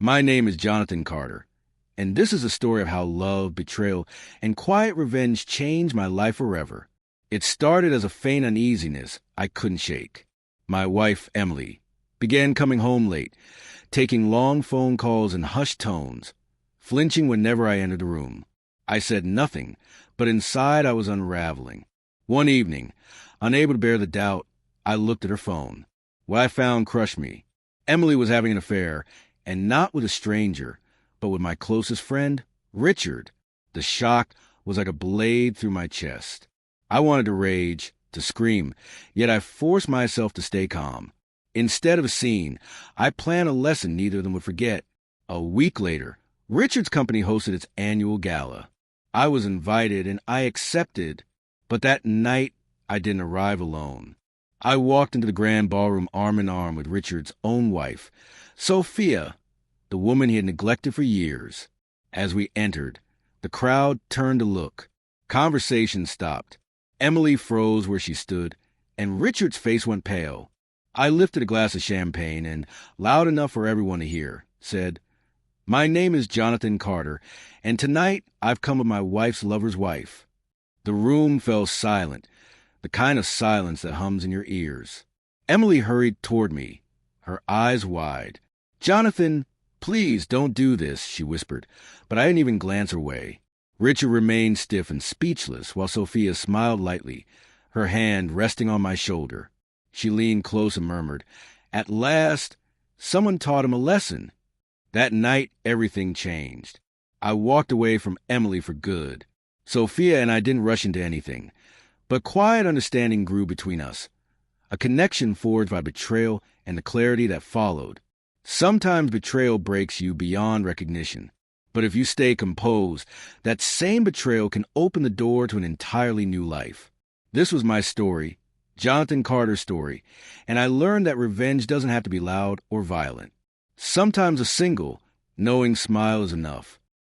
My name is Jonathan Carter, and this is a story of how love, betrayal, and quiet revenge changed my life forever. It started as a faint uneasiness I couldn't shake. My wife, Emily, began coming home late, taking long phone calls in hushed tones, flinching whenever I entered the room. I said nothing, but inside I was unraveling. One evening, unable to bear the doubt, I looked at her phone. What I found crushed me. Emily was having an affair, and not with a stranger, but with my closest friend, Richard. The shock was like a blade through my chest. I wanted to rage, to scream, yet I forced myself to stay calm. Instead of a scene, I planned a lesson neither of them would forget. A week later, Richard's company hosted its annual gala. I was invited and I accepted, but that night I didn't arrive alone. I walked into the grand ballroom arm in arm with Richard's own wife, Sophia, the woman he had neglected for years. As we entered, the crowd turned to look. Conversation stopped. Emily froze where she stood, and Richard's face went pale. I lifted a glass of champagne and, loud enough for everyone to hear, said, "My name is Jonathan Carter, and tonight I've come with my wife's lover's wife." The room fell silent, the kind of silence that hums in your ears. Emily hurried toward me, her eyes wide. "Jonathan, please don't do this," she whispered, but I didn't even glance her way. Richard remained stiff and speechless while Sophia smiled lightly, her hand resting on my shoulder. She leaned close and murmured, "At last, someone taught him a lesson." That night, everything changed. I walked away from Emily for good. Sophia and I didn't rush into anything, but quiet understanding grew between us, a connection forged by betrayal and the clarity that followed. Sometimes betrayal breaks you beyond recognition, but if you stay composed, that same betrayal can open the door to an entirely new life. This was my story, Jonathan Carter's story, and I learned that revenge doesn't have to be loud or violent. Sometimes a single, knowing smile is enough.